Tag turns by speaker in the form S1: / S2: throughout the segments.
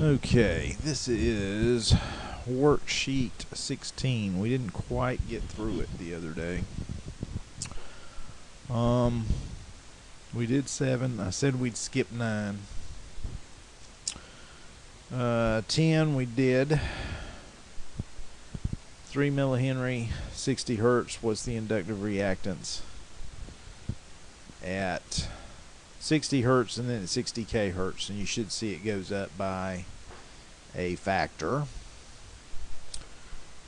S1: Okay, this is worksheet 16. We didn't quite get through it the other day. We did 7. I said we'd skip 9. 10 we did. 3 millihenry, 60 hertz was the inductive reactance at 60 hertz and then at 60 kHz, and you should see it goes up by a factor.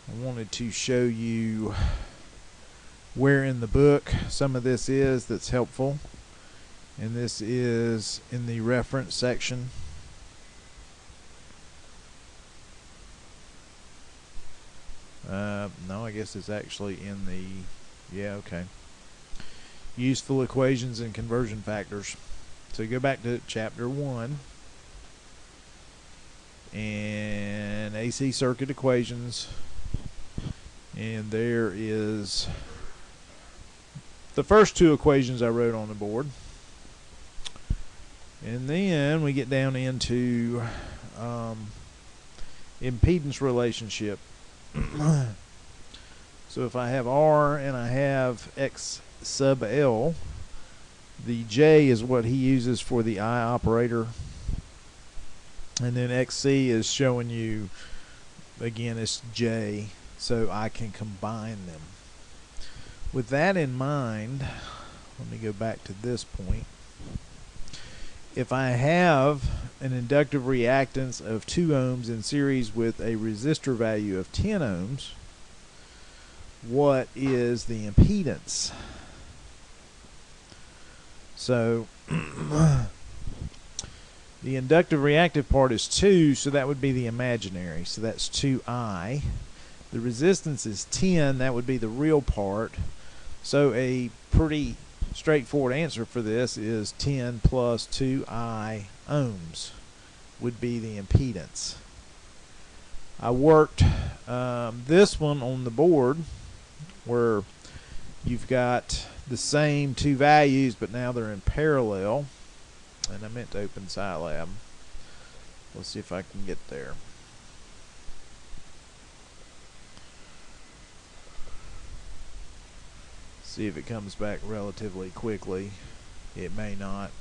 S1: I wanted to show you where in the book some of this is that's helpful, and this is in the reference section. No, I guess it's actually in the, yeah, okay. Useful equations and conversion factors. So go back to chapter 1 and AC circuit equations, and there is the first 2 equations I wrote on the board, and then we get down into impedance relationship. So if I have R and I have X sub L, the J is what he uses for the I operator, and then XC is showing you, again, it's J, so I can combine them. With that in mind, let me go back to this point. If I have an inductive reactance of 2 ohms in series with a resistor value of 10 ohms, what is the impedance? So the inductive reactive part is 2, so that would be the imaginary, so that's 2I. The resistance is 10, that would be the real part. So a pretty straightforward answer for this is 10 plus 2I ohms would be the impedance. I worked this one on the board where you've got the same 2 values, but now they're in parallel. And I meant to open Scilab. Let's see if I can get there. See if it comes back relatively quickly. It may not.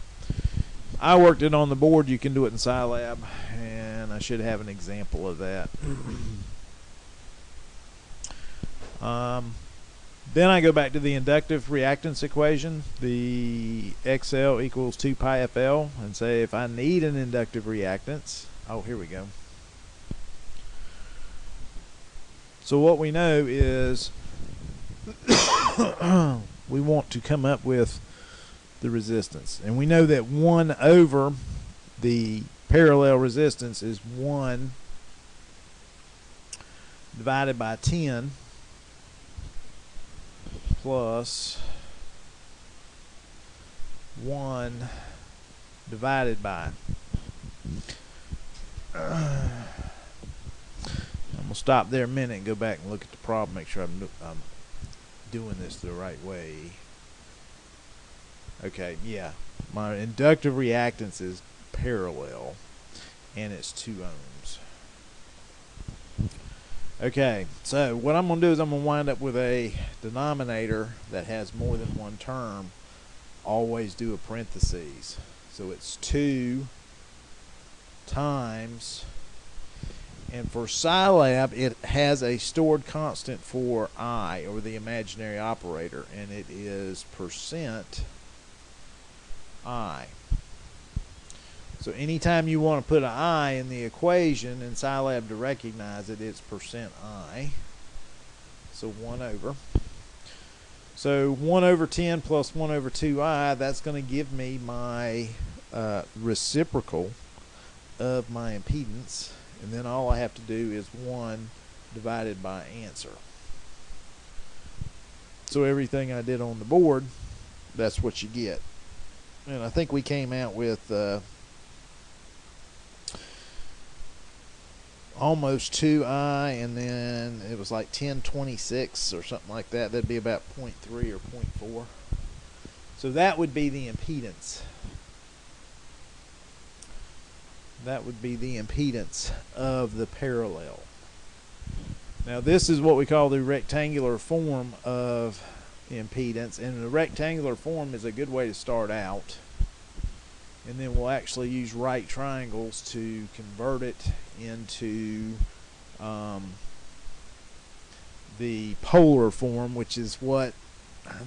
S1: I worked it on the board. You can do it in Scilab, and I should have an example of that. Then I go back to the inductive reactance equation, the XL equals 2 pi FL, and say if I need an inductive reactance, oh, here we go. So what we know is we want to come up with the resistance, and we know that 1 over the parallel resistance is 1 divided by 10 plus 1 divided by. I'm gonna stop there a minute and go back and look at the problem, make sure I'm doing this the right way. Okay, yeah, my inductive reactance is parallel, and it's 2 ohms. Okay, so what I'm going to do is I'm going to wind up with a denominator that has more than one term. Always do a parentheses. So it's 2 times, and for Scilab it has a stored constant for I, or the imaginary operator, and it is percent I. So anytime you want to put an I in the equation in Scilab to recognize it, it's percent I. So 1 over. So 1 over 10 plus 1 over 2I, that's going to give me my reciprocal of my impedance. And then all I have to do is 1 divided by answer. So everything I did on the board, that's what you get. And I think we came out with almost 2I, and then it was like 1026 or something like that. That'd be about 0.3 or 0.4. So that would be the impedance. That would be the impedance of the parallel. Now this is what we call the rectangular form of impedance, and the rectangular form is a good way to start out, and then we'll actually use right triangles to convert it into the polar form, which is what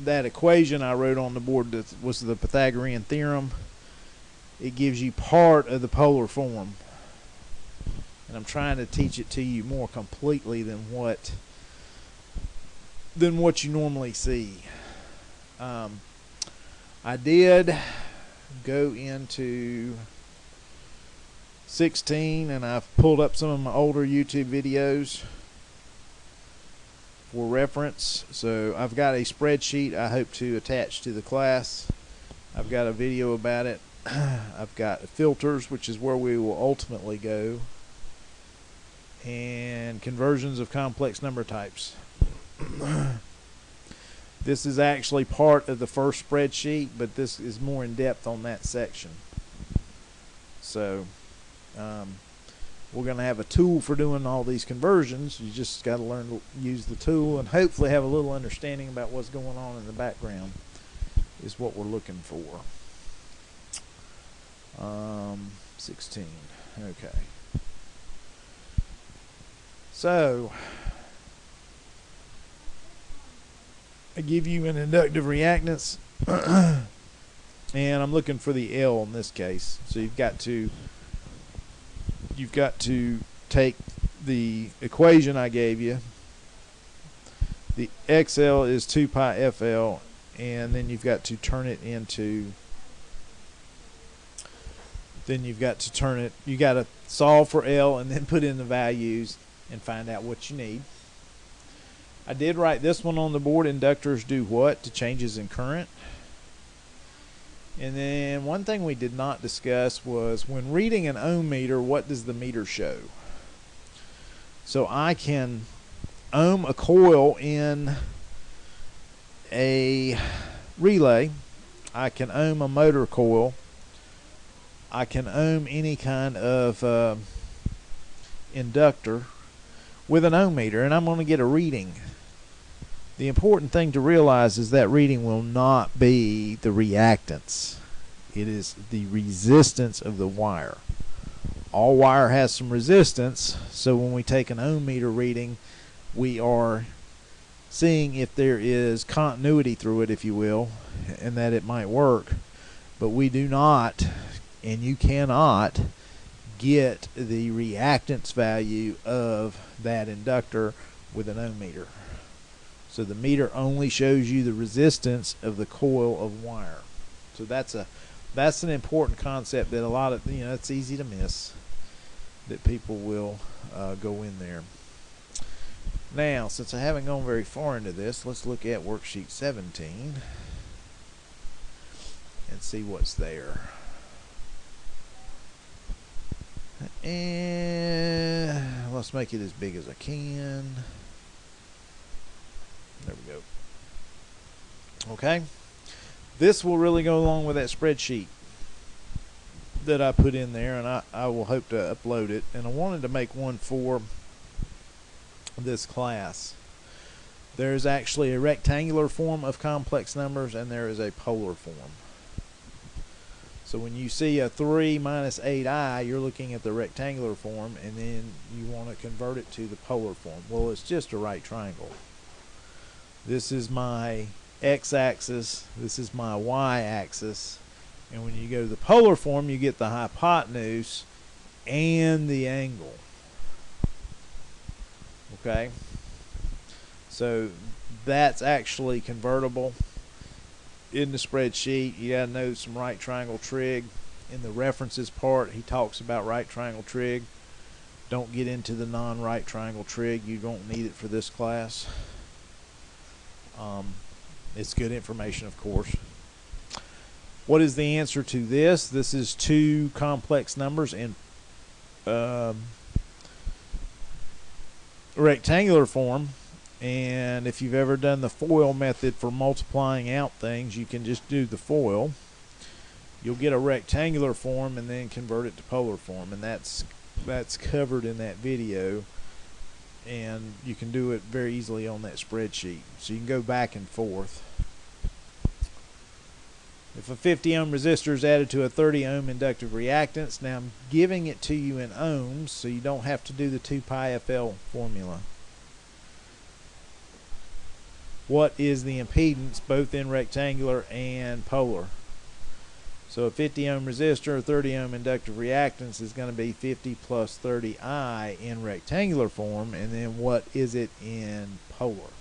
S1: that equation I wrote on the board that was the Pythagorean theorem. It gives you part of the polar form, and I'm trying to teach it to you more completely than what you normally see. I did go into 16 and I've pulled up some of my older YouTube videos for reference. So I've got a spreadsheet I hope to attach to the class. I've got a video about it. I've got filters, which is where we will ultimately go, and conversions of complex number types. This is actually part of the first spreadsheet, but this is more in depth on that section. So we're going to have a tool for doing all these conversions. You just got to learn to use the tool and hopefully have a little understanding about what's going on in the background is what we're looking for. 16. Okay. So I give you an inductive reactance and I'm looking for the L in this case. So you've got to take the equation I gave you. The XL is 2 pi FL, and then you've got to turn it into, you got to solve for L and then put in the values and find out what you need. I did write this one on the board. Inductors do what to changes in current. And then one thing we did not discuss was when reading an ohm meter, what does the meter show? So I can ohm a coil in a relay. I can ohm a motor coil. I can ohm any kind of inductor with an ohm meter, and I'm going to get a reading. The important thing to realize is that reading will not be the reactance. It is the resistance of the wire. All wire has some resistance, so when we take an ohm meter reading, we are seeing if there is continuity through it, if you will, and that it might work. But we do not, and you cannot, get the reactance value of that inductor with an ohm meter. So the meter only shows you the resistance of the coil of wire. So that's an important concept that a lot of, it's easy to miss, that people will go in there. Now, since I haven't gone very far into this, let's look at worksheet 17 and see what's there. And let's make it as big as I can. There we go. Okay. This will really go along with that spreadsheet that I put in there, and I will hope to upload it. And I wanted to make one for this class. There's actually a rectangular form of complex numbers, and there is a polar form. So when you see a 3 minus 8i, you're looking at the rectangular form, and then you want to convert it to the polar form. Well, it's just a right triangle. This is my x-axis, this is my y-axis, and when you go to the polar form, you get the hypotenuse and the angle. Okay? So that's actually convertible in the spreadsheet. You got to know some right triangle trig. In the references part, he talks about right triangle trig. Don't get into the non-right triangle trig. You don't need it for this class. It's good information, of course. What is the answer to this? This is two complex numbers in rectangular form, and if you've ever done the FOIL method for multiplying out things, you can just do the FOIL. you'll get a rectangular form and then convert it to polar form, and that's covered in that video, and you can do it very easily on that spreadsheet. So you can go back and forth. If a 50 ohm resistor is added to a 30 ohm inductive reactance, now I'm giving it to you in ohms so you don't have to do the 2 pi FL formula. What is the impedance both in rectangular and polar? So a 50 ohm resistor or 30 ohm inductive reactance is going to be 50 plus 30I in rectangular form, and then what is it in polar?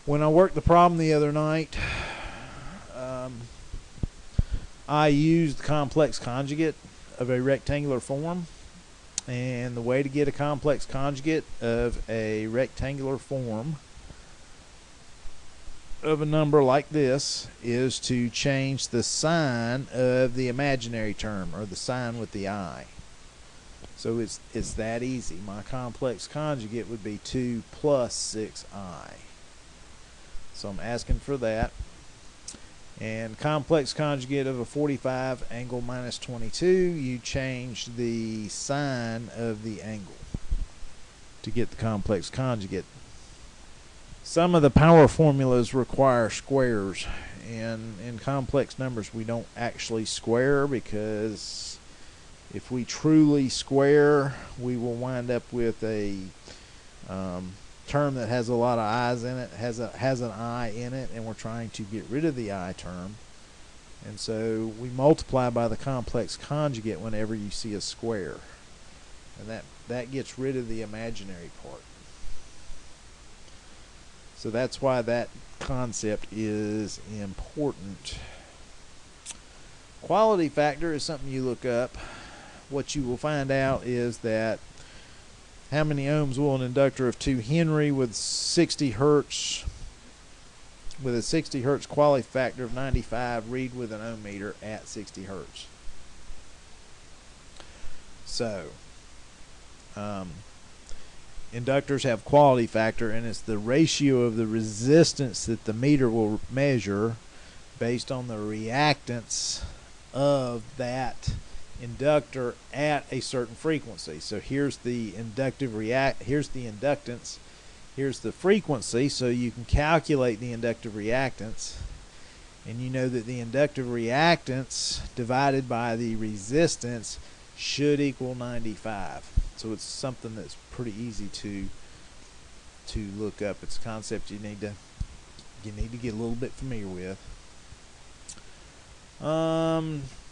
S1: When I worked the problem the other night, I used complex conjugate of a rectangular form, and the way to get a complex conjugate of a rectangular form of a number like this is to change the sign of the imaginary term, or the sign with the I. So it's that easy. My complex conjugate would be 2 plus 6I. So I'm asking for that. And complex conjugate of a 45 angle minus 22, you change the sign of the angle to get the complex conjugate. Some of the power formulas require squares, and in complex numbers we don't actually square, because if we truly square, we will wind up with a term that has a lot of i's in it, has an I in it, and we're trying to get rid of the I term. And so we multiply by the complex conjugate whenever you see a square, and that gets rid of the imaginary part. So that's why that concept is important. Quality factor is something you look up. What you will find out is that how many ohms will an inductor of 2 Henry with 60 hertz with a 60 hertz quality factor of 95 read with an ohm meter at 60 hertz. So inductors have quality factor, and it's the ratio of the resistance that the meter will measure based on the reactance of that inductor at a certain frequency. So here's the here's the inductance, here's the frequency, so you can calculate the inductive reactance, and you know that the inductive reactance divided by the resistance should equal 95. So it's something that's pretty easy to look up. It's a concept you need to get a little bit familiar with.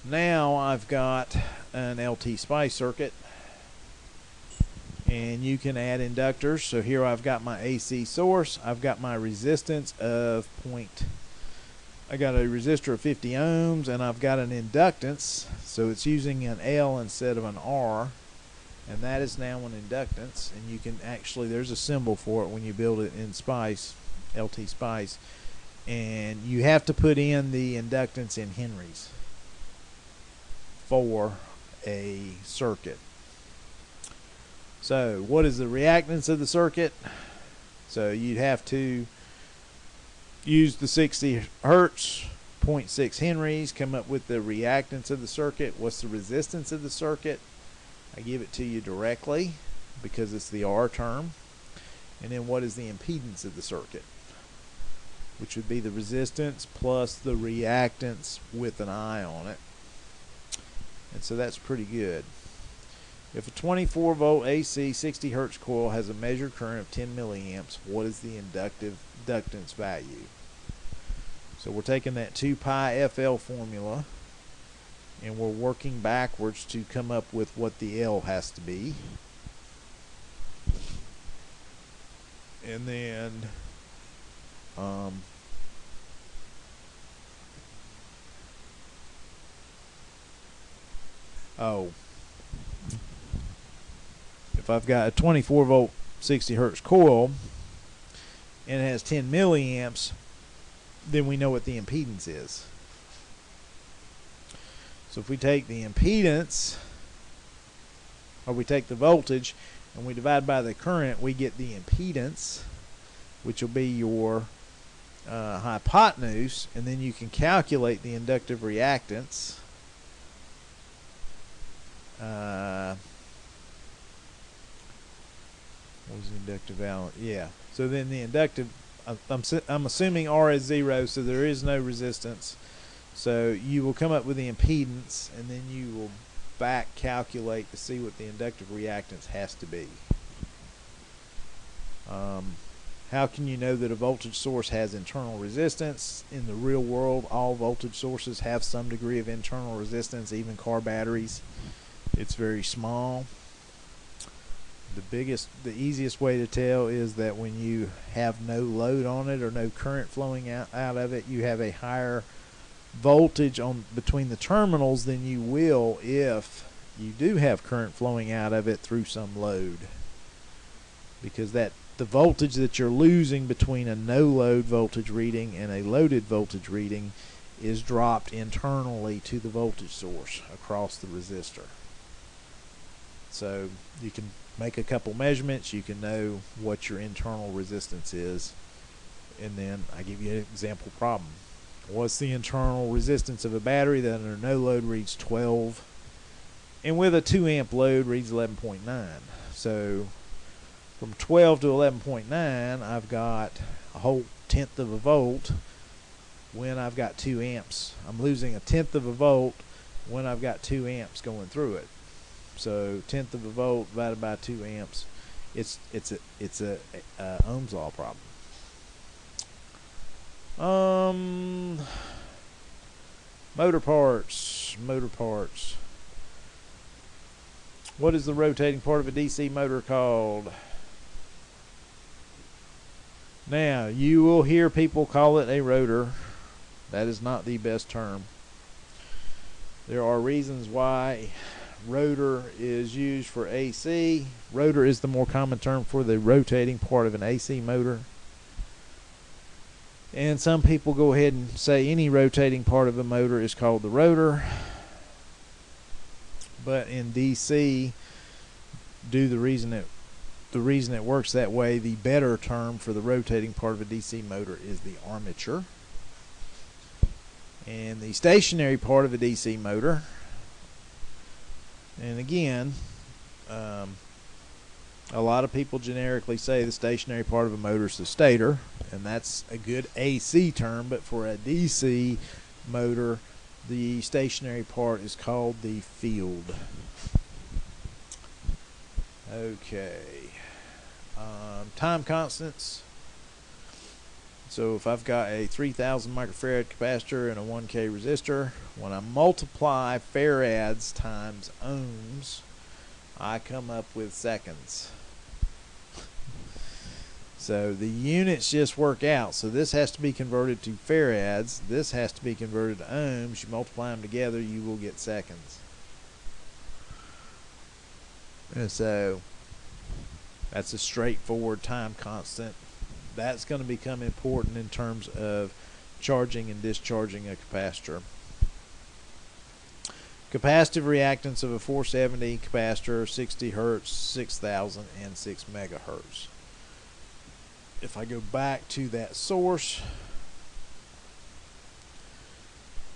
S1: Now I've got an LT spice circuit, and you can add inductors. So here I've got my AC source, I've got my resistance of I got a resistor of 50 ohms, and I've got an inductance, so it's using an L instead of an R, and that is now an inductance. And you can actually, there's a symbol for it when you build it in Spice, LT Spice, and you have to put in the inductance in henries for a circuit. So what is the reactance of the circuit? So you'd have to use the 60 hertz, 0.6 henries, come up with the reactance of the circuit. What's the resistance of the circuit? I give it to you directly because it's the R term. And then what is the impedance of the circuit, which would be the resistance plus the reactance with an I on it. And so that's pretty good. If a 24 volt AC 60 hertz coil has a measured current of 10 milliamps, what is the inductance value? So we're taking that 2 pi FL formula, and we're working backwards to come up with what the L has to be. And then if I've got a 24 volt 60 hertz coil and it has 10 milliamps, then we know what the impedance is. So if we take the impedance, or we take the voltage and we divide by the current, we get the impedance, which will be your hypotenuse, and then you can calculate the inductive reactance. What was the inductive valence? Yeah. So then the inductive, I'm assuming R is 0, so there is no resistance. So you will come up with the impedance, and then you will back calculate to see what the inductive reactance has to be. How can you know that a voltage source has internal resistance? In the real world, all voltage sources have some degree of internal resistance, even car batteries. It's very small. The easiest way to tell is that when you have no load on it or no current flowing out of it, you have a higher voltage between the terminals than you will if you do have current flowing out of it through some load, because the voltage that you're losing between a no load voltage reading and a loaded voltage reading is dropped internally to the voltage source across the resistor. So you can make a couple measurements, you can know what your internal resistance is, and then I give you an example problem. What's the internal resistance of a battery that under no load reads 12 and with a 2 amp load reads 11.9? So from 12 to 11.9, I've got a whole tenth of a volt when I've got 2 amps. I'm losing a tenth of a volt when I've got 2 amps going through it. So tenth of a volt divided by 2 amps, it's a Ohm's law problem. Motor parts. What is the rotating part of a DC motor called? Now, you will hear people call it a rotor. That is not the best term. There are reasons why rotor is used for AC. Rotor is the more common term for the rotating part of an AC motor. And some people go ahead and say any rotating part of a motor is called the rotor. But in DC, the reason it works that way, the better term for the rotating part of a DC motor is the armature. And the stationary part of a DC motor, and again, a lot of people generically say the stationary part of a motor is the stator, and that's a good AC term, but for a DC motor, the stationary part is called the field. Okay. Time constants. So if I've got a 3000 microfarad capacitor and a 1K resistor, when I multiply farads times ohms, I come up with seconds. So the units just work out. So this has to be converted to farads. This has to be converted to ohms. You multiply them together, you will get seconds. And so that's a straightforward time constant. That's going to become important in terms of charging and discharging a capacitor. Capacitive reactance of a 470 capacitor, 60 hertz, 6000, and 6 megahertz. If I go back to that source,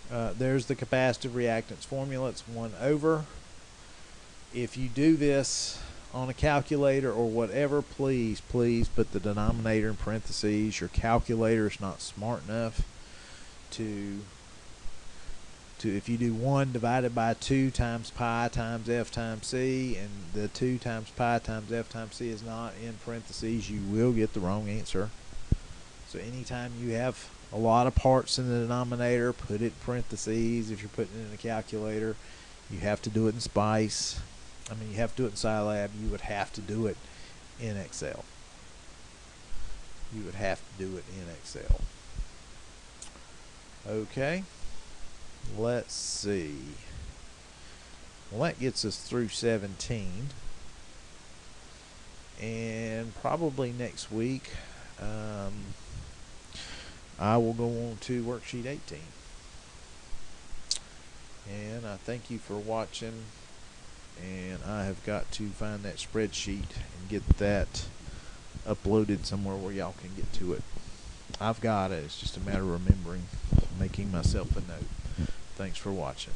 S1: there's the capacitive reactance formula. It's 1 over. If you do this on a calculator or whatever, please put the denominator in parentheses. Your calculator is not smart enough to if you do 1 divided by 2 times pi times f times c, and the 2 times pi times f times c is not in parentheses, you will get the wrong answer. So anytime you have a lot of parts in the denominator, put it in parentheses. If you're putting it in a calculator, you have to do it in Spice. I mean, you have to do it in Scilab. You would have to do it in Excel. You would have to do it in Excel. Okay. Let's see. Well, that gets us through 17. And probably next week, I will go on to worksheet 18. And I thank you for watching. And I have got to find that spreadsheet and get that uploaded somewhere where y'all can get to it. I've got it. It's just a matter of remembering, making myself a note. Thanks for watching.